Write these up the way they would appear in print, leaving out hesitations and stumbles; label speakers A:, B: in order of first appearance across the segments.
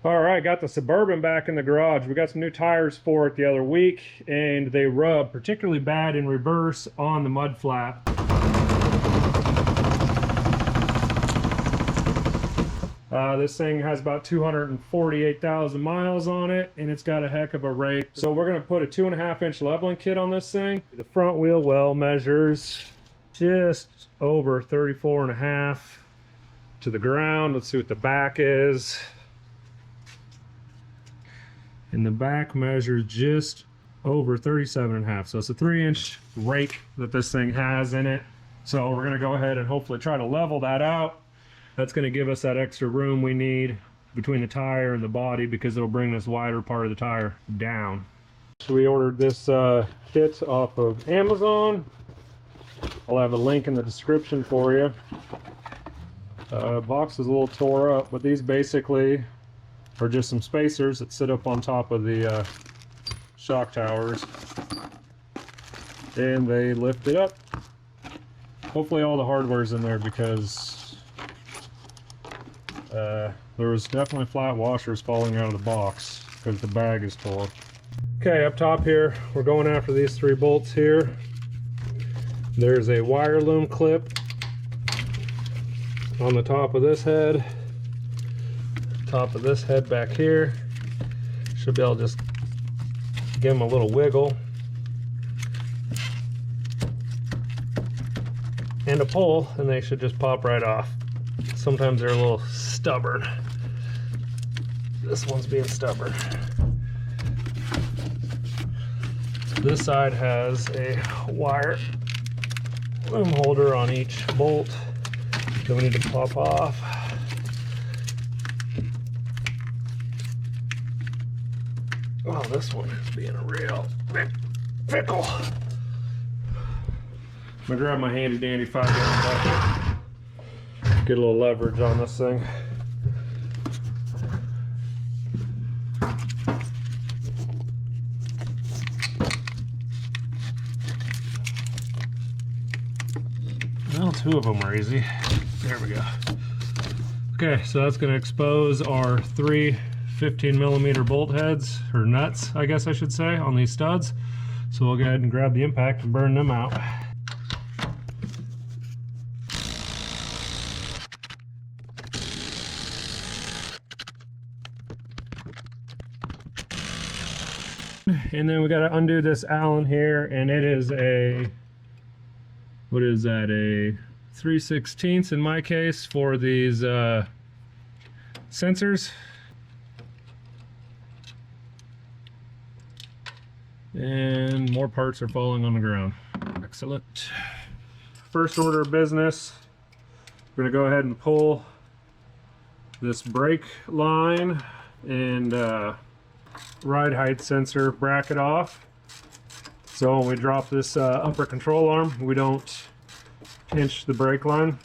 A: All right, got the Suburban back in the garage. We got some new tires for it the other week, and they rub particularly bad in reverse on the mud flap. This thing has about 248,000 miles on it, and it's got a heck of a rake. So we're going to put a 2.5-inch leveling kit on this thing. The front wheel well measures just over 34.5 to the ground. Let's see what the back is. And the back measures just over 37.5. So it's a 3-inch rake that this thing has in it. So we're going to go ahead and hopefully try to level that out. That's going to give us that extra room we need between the tire and the body, because it'll bring this wider part of the tire down. So we ordered this kit off of Amazon. I'll have a link in the description for you. Box is a little tore up, but these basically are just some spacers that sit up on top of the shock towers, and they lift it up. Hopefully all the hardware's in there, because there was definitely flat washers falling out of the box because the bag is tore. Okay, up top here, we're going after these 3 bolts here. There's a wire loom clip on the top of this head, top of this head back here. Should be able to just give them a little wiggle and a pull, and they should just pop right off. Sometimes they're a little stubborn. This one's being stubborn. This side has a wire loom holder on each bolt that we need to pop off. Oh, this one is being a real fickle. I'm gonna grab my handy dandy 5-gallon bucket. Get a little leverage on this thing. Well, 2 of them are easy. There we go. Okay, so that's going to expose our 3 15mm bolt heads, or nuts, I guess I should say, on these studs. So we'll go ahead and grab the impact and burn them out. And then we got to undo this Allen here, and it is a, what is that, a 3/16 in my case for these sensors. And more parts are falling on the ground. Excellent. First order of business, we're going to go ahead and pull this brake line and ride height sensor bracket off. So when we drop this upper control arm, we don't pinch the brake line.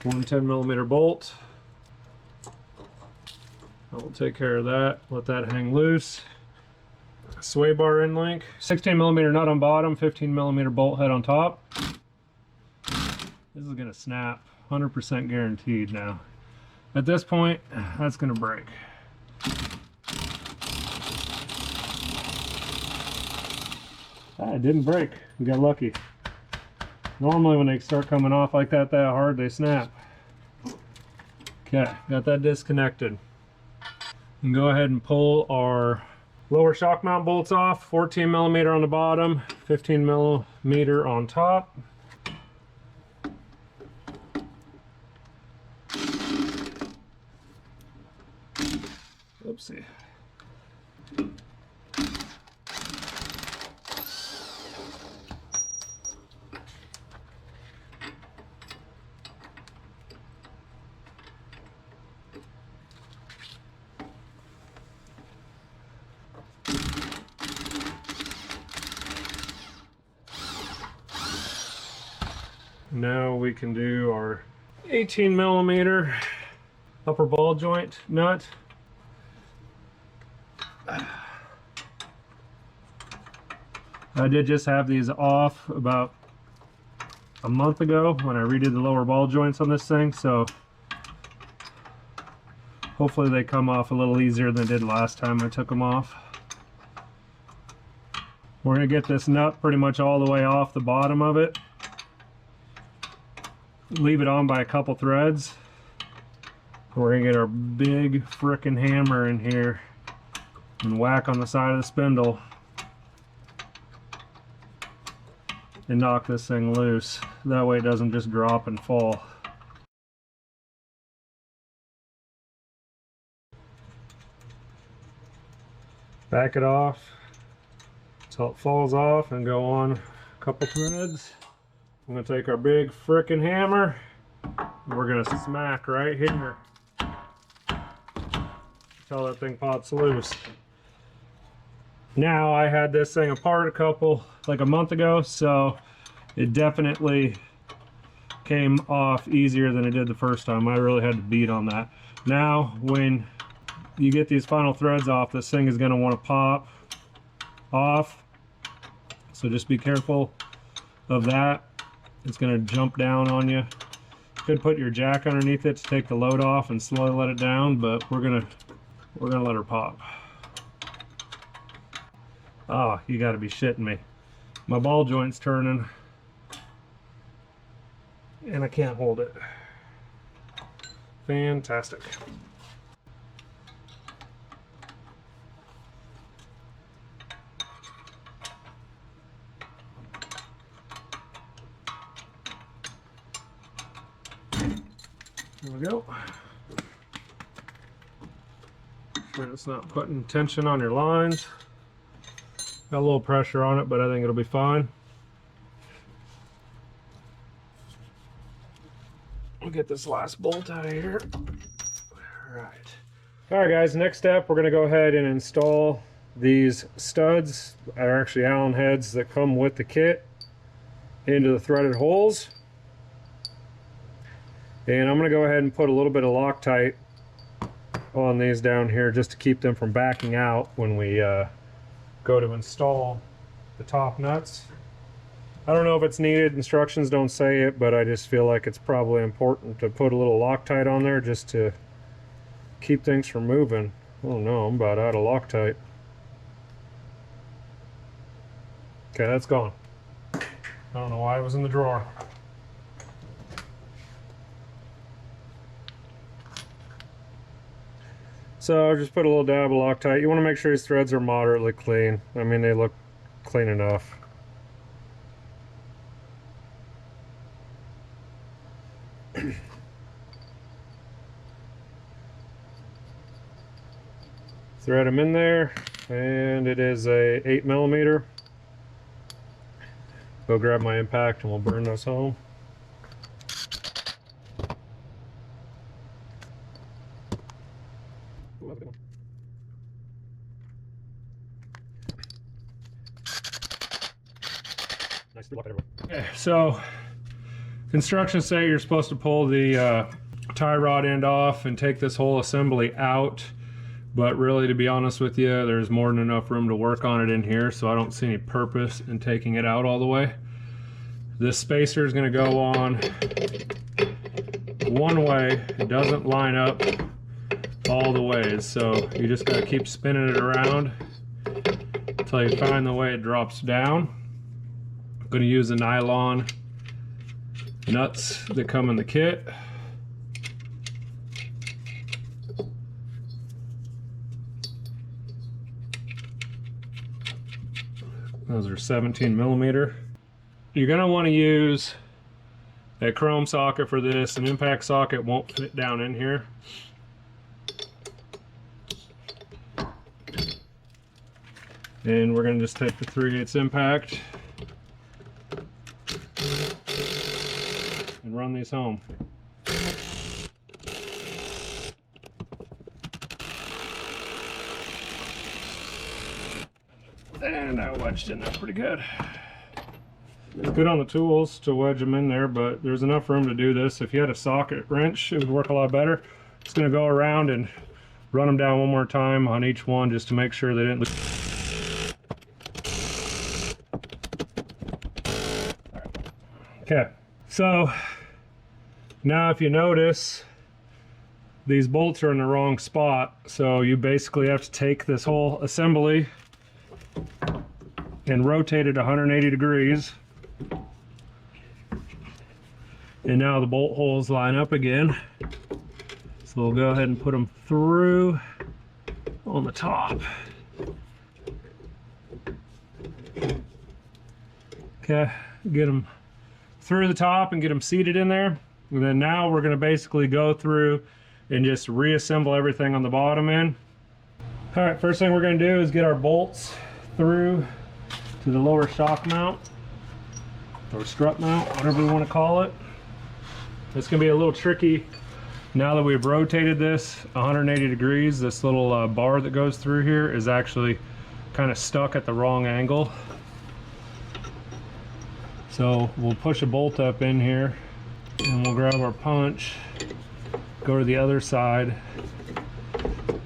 A: 1 10mm bolt. I'll take care of that. Let that hang loose. Sway bar end link. 16mm nut on bottom, 15mm bolt head on top. This is gonna snap, 100% guaranteed now. At this point, that's gonna break. Ah, it didn't break. We got lucky. Normally when they start coming off like that hard, they snap. Okay, got that disconnected. And go ahead and pull our lower shock mount bolts off. 14mm on the bottom, 15mm on top. Oopsie. Now we can do our 18mm upper ball joint nut. I did just have these off about a month ago when I redid the lower ball joints on this thing, so Hopefully they come off a little easier than they did last time I took them off. We're going to get this nut pretty much all the way off the bottom of it. Leave it on by a couple threads. We're going to get our big frickin' hammer in here and whack on the side of the spindle and knock this thing loose. That way it doesn't just drop and fall. Back it off until it falls off and go on a couple threads. I'm going to take our big frickin' hammer and we're going to smack right here until that thing pops loose. Now, I had this thing apart like a month ago, so it definitely came off easier than it did the first time. I really had to beat on that. Now, when you get these final threads off, this thing is going to want to pop off, so just be careful of that. It's going to jump down on you. You could put your jack underneath it to take the load off and slowly let it down, but we're gonna let her pop. Oh, you got to be shitting me. My ball joint's turning and I can't hold it. Fantastic. There we go. Sure it's not putting tension on your lines. Got a little pressure on it, but I think it'll be fine. We'll get this last bolt out of here. Alright guys, next step, we're going to go ahead and install these studs, are actually Allen heads that come with the kit, into the threaded holes. And I'm going to go ahead and put a little bit of Loctite on these down here just to keep them from backing out when we go to install the top nuts. I don't know if it's needed, instructions don't say it, but I just feel like it's probably important to put a little Loctite on there just to keep things from moving. Oh no, I'm about out of Loctite. Okay, that's gone. I don't know why it was in the drawer. So just put a little dab of Loctite. You want to make sure these threads are moderately clean. I mean, they look clean enough. Thread them in there, and it is a 8mm. Go grab my impact and we'll burn those home. Okay, so instructions say you're supposed to pull the tie rod end off and take this whole assembly out, but really, to be honest with you, there's more than enough room to work on it in here, so I don't see any purpose in taking it out all the way. This spacer is going to go on one way. It doesn't line up all the ways, so you just got to keep spinning it around until you find the way it drops down. I'm going to use the nylon nuts that come in the kit. Those are 17mm. You're going to want to use a chrome socket for this. An impact socket won't fit down in here. And we're going to just take the 3/8 impact and run these home. And I wedged in there pretty good. It's good on the tools to wedge them in there, but there's enough room to do this. If you had a socket wrench, it would work a lot better. Just going to go around and run them down one more time on each one just to make sure they didn't lose. Okay, so now if you notice, these bolts are in the wrong spot, so you basically have to take this whole assembly and rotate it 180 degrees. And now the bolt holes line up again. So we'll go ahead and put them through on the top. Okay, get them through the top and get them seated in there. And then now we're going to basically go through and just reassemble everything on the bottom end. All right, first thing we're going to do is get our bolts through to the lower shock mount or strut mount, whatever we want to call it. It's going to be a little tricky now that we've rotated this 180 degrees. This little bar that goes through here is actually kind of stuck at the wrong angle. So we'll push a bolt up in here and we'll grab our punch, go to the other side,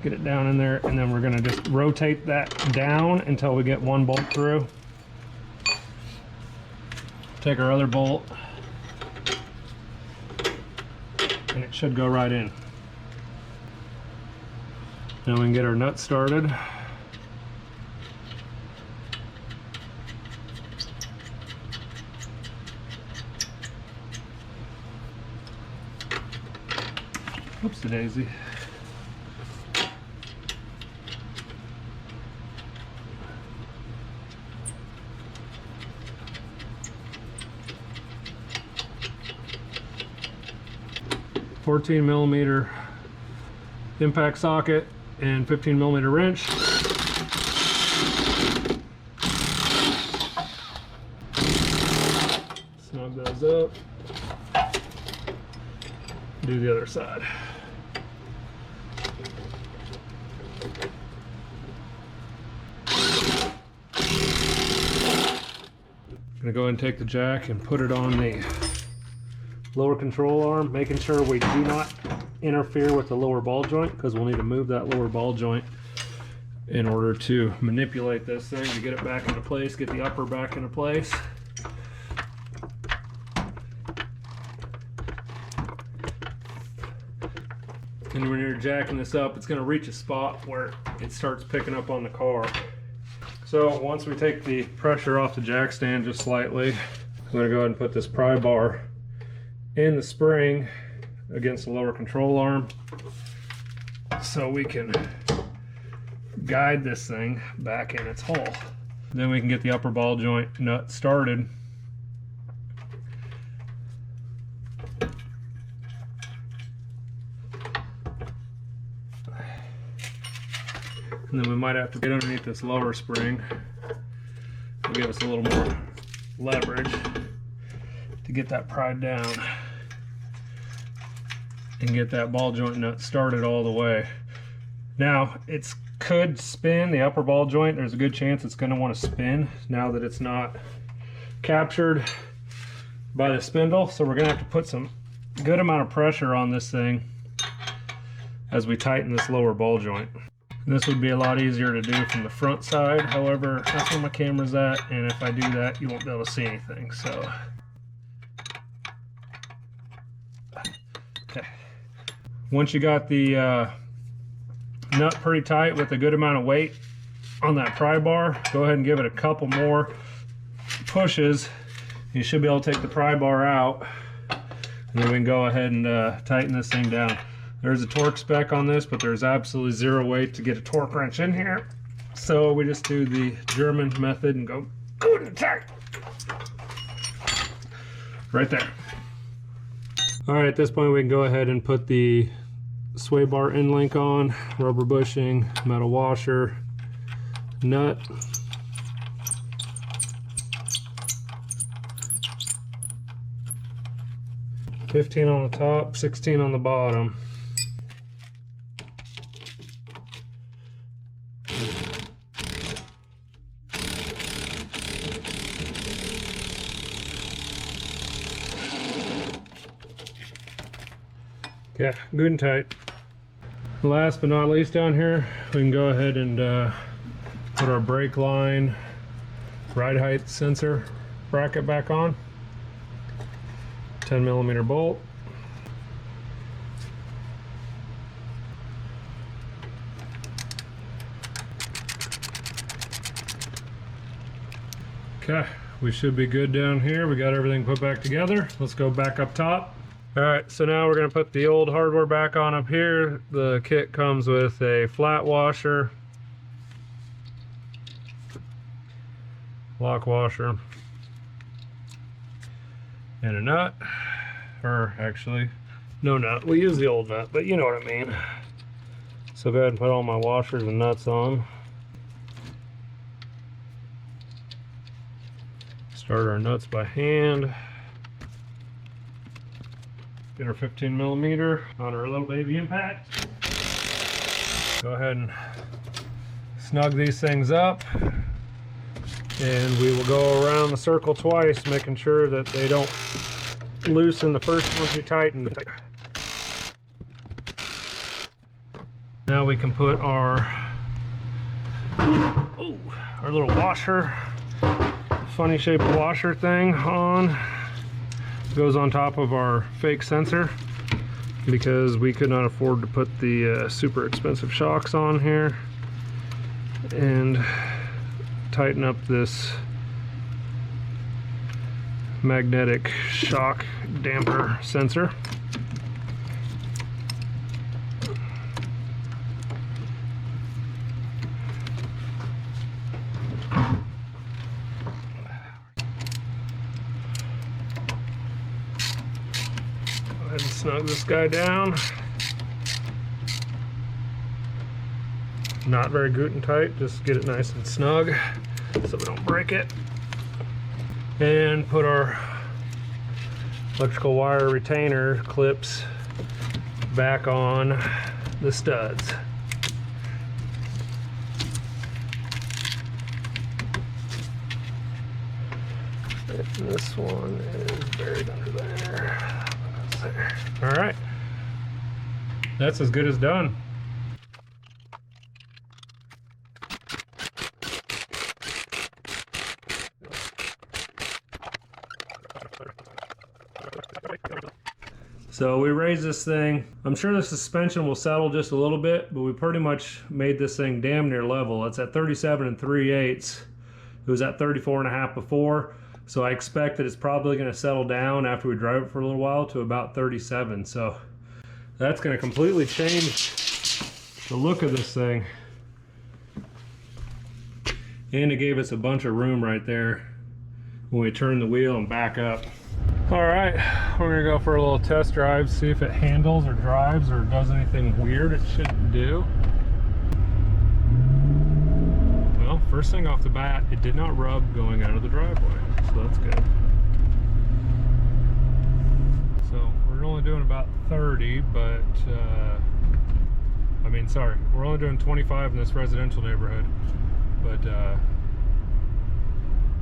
A: get it down in there, and then we're going to just rotate that down until we get one bolt through. Take our other bolt and it should go right in. Now we can get our nut started. Oopsie daisy. $14mm impact socket and 15mm wrench. Snug those up. Do the other side. I'm gonna go ahead and take the jack and put it on the lower control arm, making sure we do not interfere with the lower ball joint, because we'll need to move that lower ball joint in order to manipulate this thing to get it back into place, get the upper back into place. And when you're jacking this up, it's going to reach a spot where it starts picking up on the car. So once we take the pressure off the jack stand just slightly, I'm going to go ahead and put this pry bar in the spring against the lower control arm so we can guide this thing back in its hole. Then we can get the upper ball joint nut started. And then we might have to get underneath this lower spring. It'll give us a little more leverage to get that pried down and get that ball joint nut started all the way. Now, it could spin, the upper ball joint. There's a good chance it's going to want to spin now that it's not captured by the spindle. So we're going to have to put some good amount of pressure on this thing as we tighten this lower ball joint. This would be a lot easier to do from the front side. However, that's where my camera's at, and if I do that, you won't be able to see anything. So, okay. Once you got the nut pretty tight with a good amount of weight on that pry bar, go ahead and give it a couple more pushes. You should be able to take the pry bar out, and then we can go ahead and tighten this thing down. There's a torque spec on this, but there's absolutely zero way to get a torque wrench in here. So we just do the German method and go good and tight. Right there. All right, at this point we can go ahead and put the sway bar end link on, rubber bushing, metal washer, nut. $15 on the top, $16 on the bottom. Yeah, good and tight. Last but not least down here, we can go ahead and put our brake line ride height sensor bracket back on. 10mm bolt. Okay, we should be good down here. We got everything put back together. Let's go back up top. All right, so now we're gonna put the old hardware back on up here. The kit comes with a flat washer, lock washer, and a nut, or actually, no nut. We use the old nut, but you know what I mean. So go ahead and put all my washers and nuts on. Start our nuts by hand. Get our 15mm on our little baby impact. Go ahead and snug these things up. And we will go around the circle twice, making sure that they don't loosen the first ones you tighten. Now we can put our little washer, funny shaped washer thing on. It goes on top of our fake sensor because we could not afford to put the super expensive shocks on here, and tighten up this magnetic shock damper sensor. And snug this guy down. Not very good and tight, just get it nice and snug so we don't break it. And put our electrical wire retainer clips back on the studs. And this one is buried under there. All right, that's as good as done. So we raised this thing. I'm sure the suspension will settle just a little bit, but we pretty much made this thing damn near level. It's at 37 3/8. It was at 34.5 before. So I expect that it's probably going to settle down after we drive it for a little while to about 37. So that's going to completely change the look of this thing. And it gave us a bunch of room right there when we turn the wheel and back up. All right, we're going to go for a little test drive, see if it handles or drives or does anything weird it shouldn't do. Well, first thing off the bat, it did not rub going out of the driveway, so that's good. So we're only doing about 30, but I mean, sorry, we're only doing 25 in this residential neighborhood, but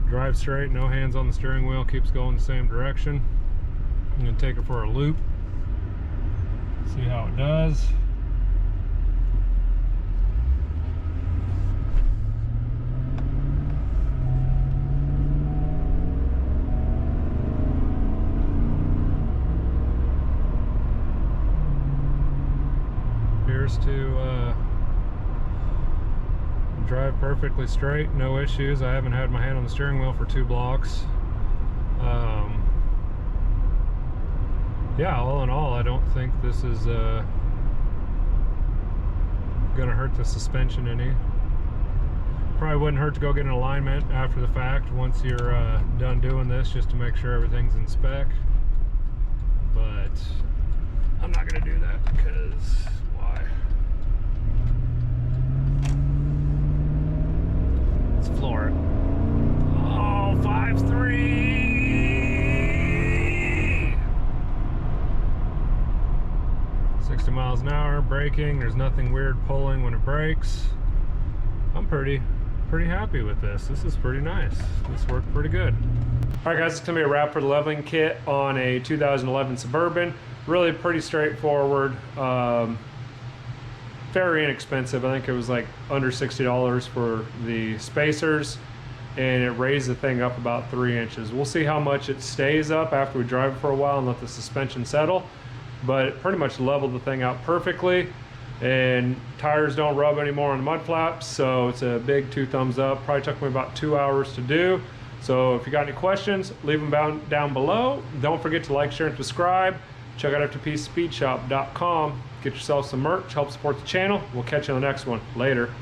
A: drive straight, no hands on the steering wheel, keeps going the same direction. I'm gonna take it for a loop, see how it does. Appears to drive perfectly straight, no issues. I haven't had my hand on the steering wheel for 2 blocks. Yeah, all in all, I don't think this is gonna hurt the suspension any. Probably wouldn't hurt to go get an alignment after the fact once you're done doing this, just to make sure everything's in spec. But I'm not gonna do that because why? Let's floor it. Oh, 5.3. 60 miles an hour, braking. There's nothing weird pulling when it brakes. I'm pretty happy with this. This is pretty nice. This worked pretty good. All right, guys, it's gonna be a wrap for the leveling kit on a 2011 Suburban. Really pretty straightforward. Very inexpensive. I think it was like under $60 for the spacers, and it raised the thing up about 3 inches. We'll see how much it stays up after we drive it for a while and let the suspension settle, but it pretty much leveled the thing out perfectly, and tires don't rub anymore on the mud flaps, so it's a big 2 thumbs up. Probably took me about 2 hours to do, So if you got any questions, leave them down below. Don't forget to like, share, and subscribe. Check out FTPSpeedShop.com. Get yourself some merch, help support the channel. We'll catch you on the next one. Later.